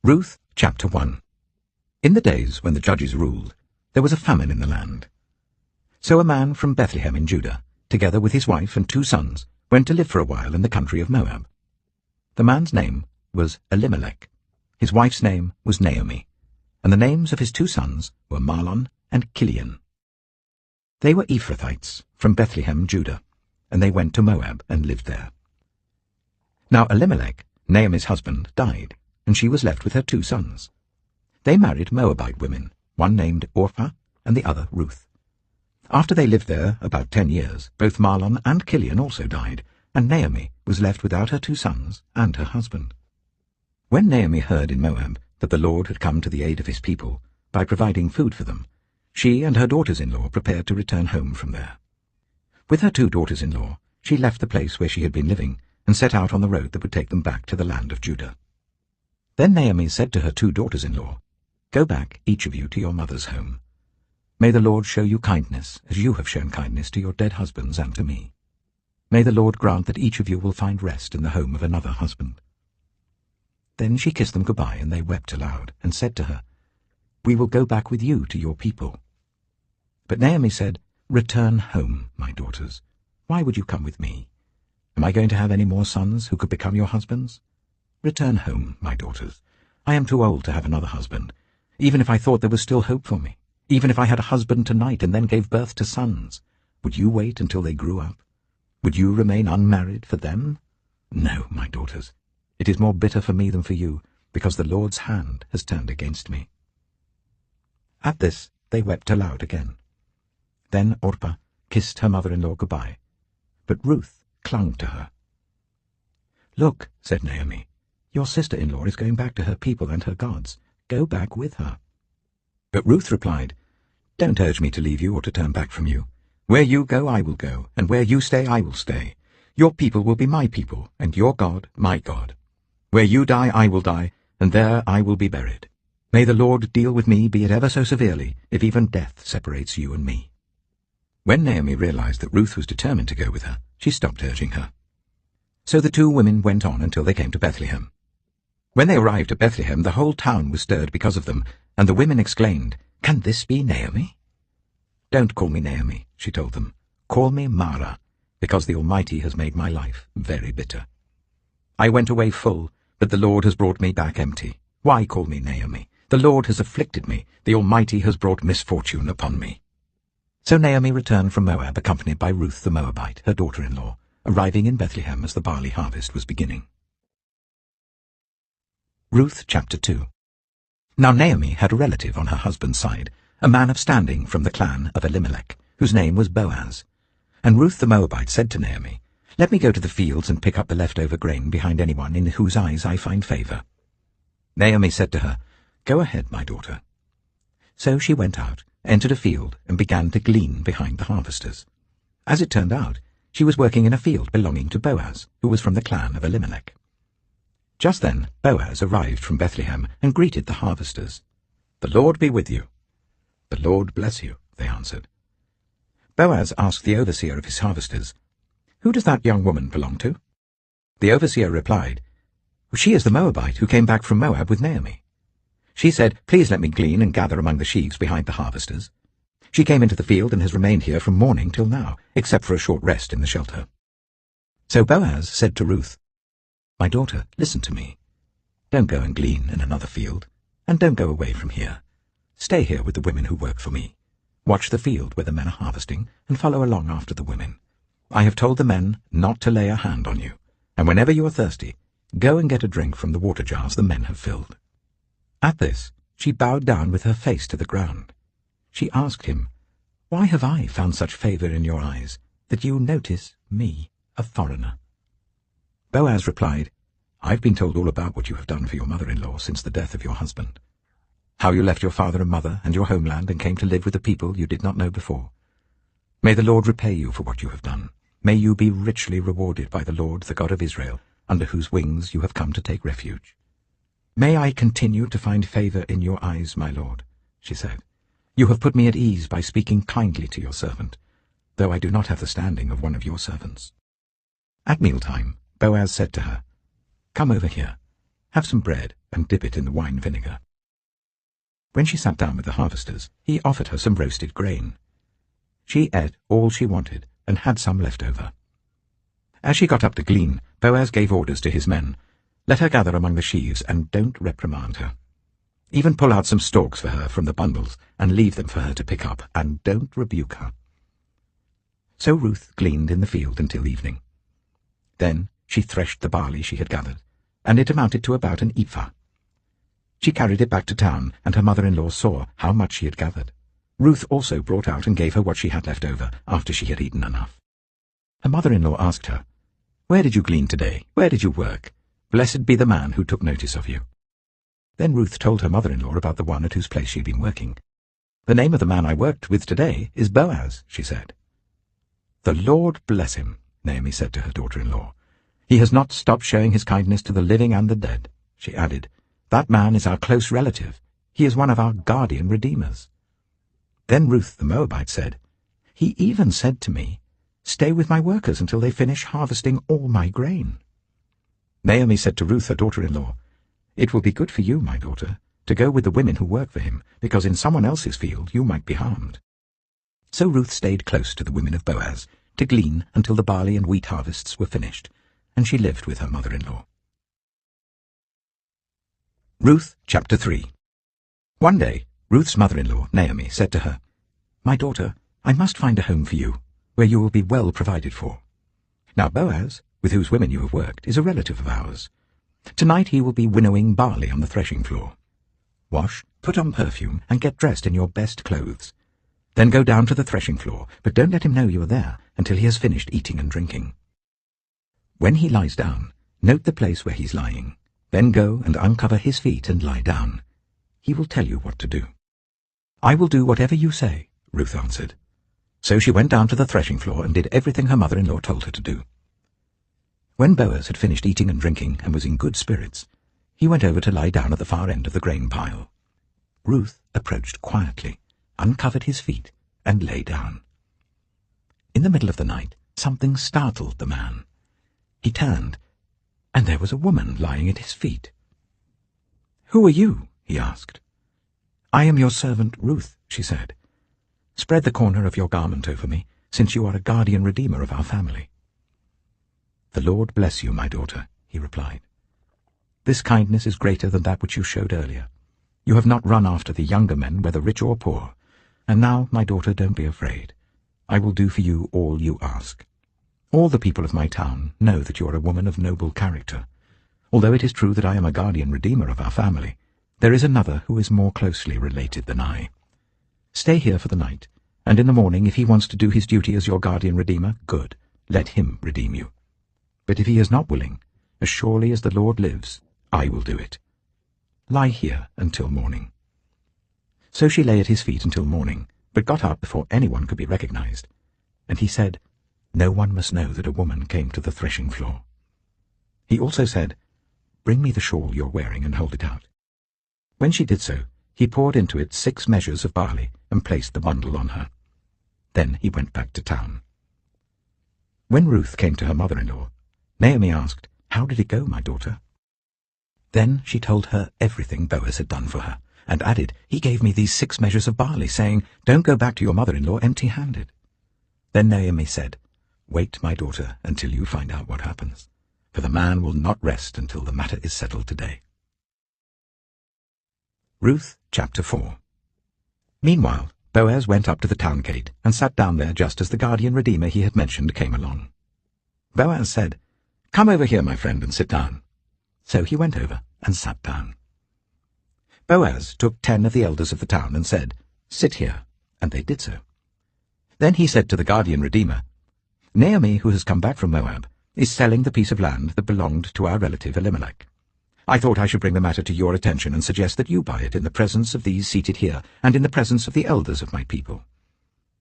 Ruth chapter 1. In the days when the judges ruled, there was a famine in the land. So a man from Bethlehem in Judah, together with his wife and 2 sons, went to live for a while in the country of Moab. The man's name was Elimelech. His wife's name was Naomi, and the names of his 2 sons were Mahlon and Chilion. They were Ephrathites from Bethlehem, Judah, and they went to Moab and lived there. Now Elimelech, Naomi's husband, died, and she was left with her 2 sons. They married Moabite women, one named Orpah and the other Ruth. After they lived there about 10 years, both Mahlon and Chilion also died, and Naomi was left without her 2 sons and her husband. When Naomi heard in Moab that the Lord had come to the aid of his people by providing food for them, she and her daughters-in-law prepared to return home from there. With her 2 daughters-in-law, she left the place where she had been living and set out on the road that would take them back to the land of Judah. Then Naomi said to her 2 daughters-in-law, "Go back, each of you, to your mother's home. May the Lord show you kindness, as you have shown kindness to your dead husbands and to me. May the Lord grant that each of you will find rest in the home of another husband." Then she kissed them goodbye, and they wept aloud, and said to her, "We will go back with you to your people." But Naomi said, "Return home, my daughters. Why would you come with me? Am I going to have any more sons who could become your husbands? Return home, my daughters. I am too old to have another husband, even if I thought there was still hope for me. Even if I had a husband tonight and then gave birth to sons, would you wait until they grew up? Would you remain unmarried for them? No, my daughters. It is more bitter for me than for you, because the Lord's hand has turned against me." At this they wept aloud again. Then Orpah kissed her mother-in-law goodbye, but Ruth clung to her. "Look," said Naomi, "your sister-in-law is going back to her people and her gods. Go back with her." But Ruth replied, "Don't urge me to leave you or to turn back from you. Where you go, I will go, and where you stay, I will stay. Your people will be my people, and your God, my God. Where you die, I will die, and there I will be buried. May the Lord deal with me, be it ever so severely, if even death separates you and me." When Naomi realized that Ruth was determined to go with her, she stopped urging her. So the 2 women went on until they came to Bethlehem. When they arrived at Bethlehem, the whole town was stirred because of them, and the women exclaimed, "Can this be Naomi?" "Don't call me Naomi," she told them. "Call me Mara, because the Almighty has made my life very bitter. I went away full, but the Lord has brought me back empty. Why call me Naomi? The Lord has afflicted me. The Almighty has brought misfortune upon me." So Naomi returned from Moab, accompanied by Ruth the Moabite, her daughter-in-law, arriving in Bethlehem as the barley harvest was beginning. Ruth chapter 2. Now Naomi had a relative on her husband's side, a man of standing from the clan of Elimelech, whose name was Boaz. And Ruth the Moabite said to Naomi, "Let me go to the fields and pick up the leftover grain behind anyone in whose eyes I find favor." Naomi said to her, "Go ahead, my daughter." So she went out, entered a field, and began to glean behind the harvesters. As it turned out, she was working in a field belonging to Boaz, who was from the clan of Elimelech. Just then Boaz arrived from Bethlehem and greeted the harvesters. "The Lord be with you." "The Lord bless you," they answered. Boaz asked the overseer of his harvesters, "Who does that young woman belong to?" The overseer replied, "She is the Moabite who came back from Moab with Naomi. She said, 'Please let me glean and gather among the sheaves behind the harvesters.' She came into the field and has remained here from morning till now, except for a short rest in the shelter." So Boaz said to Ruth, "My daughter, listen to me. Don't go and glean in another field, and don't go away from here. Stay here with the women who work for me. Watch the field where the men are harvesting, and follow along after the women. I have told the men not to lay a hand on you, and whenever you are thirsty, go and get a drink from the water jars the men have filled." At this, she bowed down with her face to the ground. She asked him, "Why have I found such favor in your eyes, that you notice me, a foreigner?" Boaz replied, "I've been told all about what you have done for your mother-in-law since the death of your husband. How you left your father and mother and your homeland and came to live with a people you did not know before. May the Lord repay you for what you have done. May you be richly rewarded by the Lord, the God of Israel, under whose wings you have come to take refuge. May I continue to find favor in your eyes, my Lord," she said. "You have put me at ease by speaking kindly to your servant, though I do not have the standing of one of your servants." At mealtime, Boaz said to her, "Come over here. Have some bread and dip it in the wine vinegar." When she sat down with the harvesters, he offered her some roasted grain. She ate all she wanted and had some left over. As she got up to glean, Boaz gave orders to his men, "Let her gather among the sheaves, and don't reprimand her. Even pull out some stalks for her from the bundles, and leave them for her to pick up, and don't rebuke her." So Ruth gleaned in the field until evening. Then she threshed the barley she had gathered, and it amounted to about an ephah. She carried it back to town, and her mother-in-law saw how much she had gathered. Ruth also brought out and gave her what she had left over after she had eaten enough. Her mother-in-law asked her, "Where did you glean today? Where did you work? Blessed be the man who took notice of you." Then Ruth told her mother-in-law about the one at whose place she had been working. "The name of the man I worked with today is Boaz," she said. "The Lord bless him," Naomi said to her daughter-in-law. "He has not stopped showing his kindness to the living and the dead." She added, "That man is our close relative. He is one of our guardian redeemers." Then Ruth the Moabite said, "He even said to me, 'Stay with my workers until they finish harvesting all my grain.'" Naomi said to Ruth her daughter-in-law, "It will be good for you, my daughter, to go with the women who work for him, because in someone else's field you might be harmed." So Ruth stayed close to the women of Boaz to glean until the barley and wheat harvests were finished, and she lived with her mother-in-law. Ruth chapter 3. One day, Ruth's mother-in-law, Naomi, said to her, "My daughter, I must find a home for you, where you will be well provided for. Now Boaz, with whose women you have worked, is a relative of ours. Tonight he will be winnowing barley on the threshing floor. Wash, put on perfume, and get dressed in your best clothes. Then go down to the threshing floor, but don't let him know you are there until he has finished eating and drinking. When he lies down, note the place where he's lying. Then go and uncover his feet and lie down. He will tell you what to do." "I will do whatever you say," Ruth answered. So she went down to the threshing floor and did everything her mother-in-law told her to do. When Boaz had finished eating and drinking and was in good spirits, he went over to lie down at the far end of the grain pile. Ruth approached quietly, uncovered his feet, and lay down. In the middle of the night, something startled the man. He turned, and there was a woman lying at his feet. "Who are you?" he asked. "I am your servant Ruth," she said. "Spread the corner of your garment over me, since you are a guardian redeemer of our family." "The Lord bless you, my daughter," he replied. "This kindness is greater than that which you showed earlier. You have not run after the younger men, whether rich or poor. And now, my daughter, don't be afraid. I will do for you all you ask. All the people of my town know that you are a woman of noble character. Although it is true that I am a guardian redeemer of our family, there is another who is more closely related than I. Stay here for the night, and in the morning, if he wants to do his duty as your guardian redeemer, good, let him redeem you. But if he is not willing, as surely as the Lord lives, I will do it. Lie here until morning." So she lay at his feet until morning, but got up before anyone could be recognized. And he said, "No one must know that a woman came to the threshing floor." He also said, "Bring me the shawl you're wearing and hold it out." When she did so, he poured into it 6 measures of barley and placed the bundle on her. Then he went back to town. When Ruth came to her mother-in-law, Naomi asked, "How did it go, my daughter?" Then she told her everything Boaz had done for her, and added, "He gave me these 6 measures of barley, saying, 'Don't go back to your mother-in-law empty-handed.'" Then Naomi said, "Wait, my daughter, until you find out what happens, for the man will not rest until the matter is settled today." Ruth chapter 4. Meanwhile, Boaz went up to the town gate and sat down there just as the guardian redeemer he had mentioned came along. Boaz said, "Come over here, my friend, and sit down." So he went over and sat down. Boaz took 10 of the elders of the town and said, "Sit here," and they did so. Then he said to the guardian redeemer, "Naomi, who has come back from Moab, is selling the piece of land that belonged to our relative Elimelech. I thought I should bring the matter to your attention and suggest that you buy it in the presence of these seated here and in the presence of the elders of my people.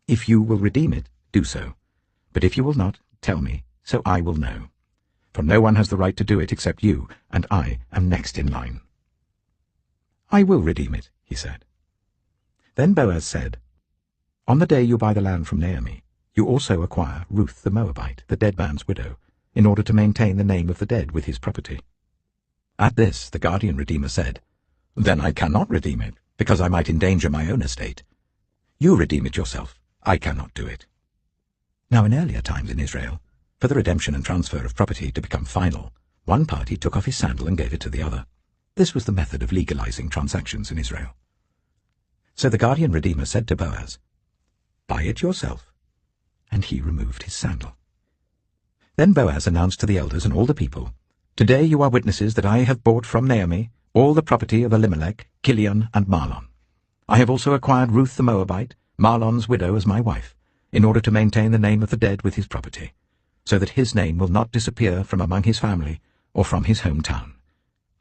If you will redeem it, do so. But if you will not, tell me, so I will know. For no one has the right to do it except you, and I am next in line." "I will redeem it," he said. Then Boaz said, "On the day you buy the land from Naomi, you also acquire Ruth the Moabite, the dead man's widow, in order to maintain the name of the dead with his property." At this the guardian redeemer said, "Then I cannot redeem it, because I might endanger my own estate. You redeem it yourself. I cannot do it." Now in earlier times in Israel, for the redemption and transfer of property to become final, one party took off his sandal and gave it to the other. This was the method of legalizing transactions in Israel. So the guardian redeemer said to Boaz, "Buy it yourself." And he removed his sandal. Then Boaz announced to the elders and all the people, "Today you are witnesses that I have bought from Naomi all the property of Elimelech, Kilion, and Mahlon. I have also acquired Ruth the Moabite, Mahlon's widow, as my wife, in order to maintain the name of the dead with his property, so that his name will not disappear from among his family or from his hometown.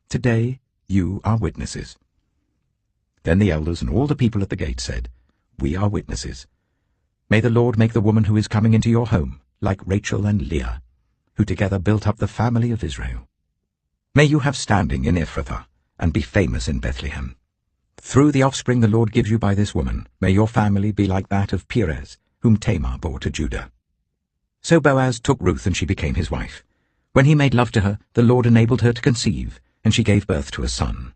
Today you are witnesses." Then the elders and all the people at the gate said, "We are witnesses. May the Lord make the woman who is coming into your home like Rachel and Leah, who together built up the family of Israel. May you have standing in Ephrathah, and be famous in Bethlehem. Through the offspring the Lord gives you by this woman, may your family be like that of Perez, whom Tamar bore to Judah." So Boaz took Ruth, and she became his wife. When he made love to her, the Lord enabled her to conceive, and she gave birth to a son.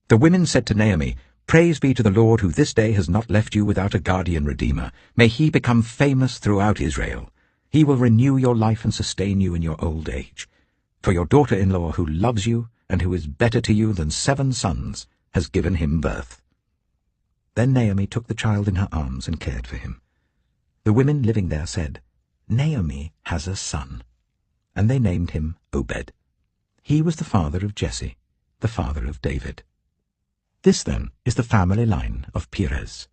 The women said to Naomi, "Praise be to the Lord, who this day has not left you without a guardian redeemer. May he become famous throughout Israel. He will renew your life and sustain you in your old age. For your daughter-in-law, who loves you and who is better to you than 7 sons, has given him birth." Then Naomi took the child in her arms and cared for him. The women living there said, "Naomi has a son." And they named him Obed. He was the father of Jesse, the father of David. This, then, is the family line of Perez.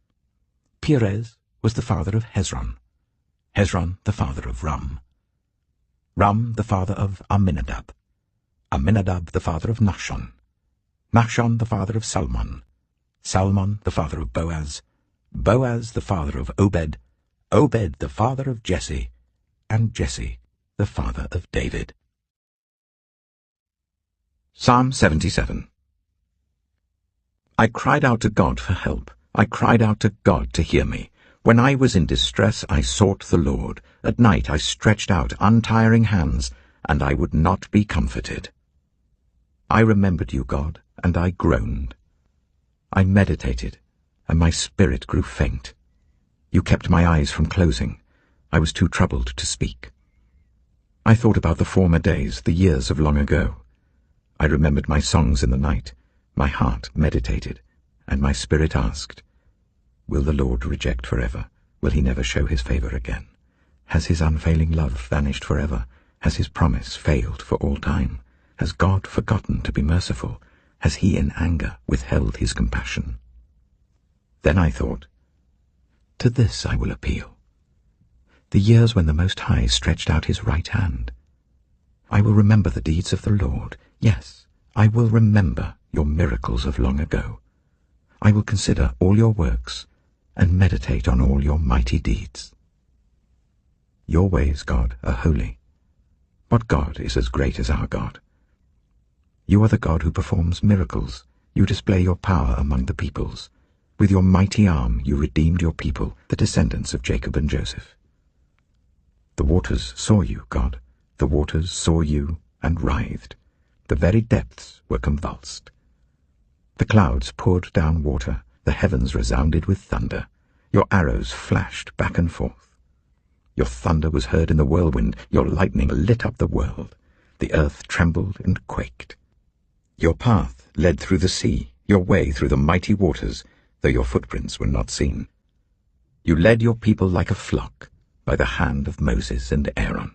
Perez was the father of Hezron, Hezron the father of Ram, Ram the father of Amminadab, Amminadab the father of Nahshon, Nahshon the father of Salmon, Salmon the father of Boaz, Boaz the father of Obed, Obed the father of Jesse, and Jesse the father of David. Psalm 77. I cried out to God for help. I cried out to God to hear me. When I was in distress, I sought the Lord. At night I stretched out untiring hands, and I would not be comforted. I remembered you, God, and I groaned. I meditated, and my spirit grew faint. You kept my eyes from closing. I was too troubled to speak. I thought about the former days, the years of long ago. I remembered my songs in the night. My heart meditated, and my spirit asked, "Will the Lord reject forever? Will he never show his favor again? Has his unfailing love vanished forever? Has his promise failed for all time? Has God forgotten to be merciful? Has he in anger withheld his compassion?" Then I thought, to this I will appeal. The years when the Most High stretched out his right hand. I will remember the deeds of the Lord. Yes, I will remember your miracles of long ago. I will consider all your works and meditate on all your mighty deeds. Your ways, God, are holy. What God is as great as our God? You are the God who performs miracles. You display your power among the peoples. With your mighty arm you redeemed your people, the descendants of Jacob and Joseph. The waters saw you, God. The waters saw you and writhed. The very depths were convulsed. The clouds poured down water. The heavens resounded with thunder. Your arrows flashed back and forth. Your thunder was heard in the whirlwind. Your lightning lit up the world. The earth trembled and quaked. Your path led through the sea, your way through the mighty waters, though your footprints were not seen. You led your people like a flock by the hand of Moses and Aaron.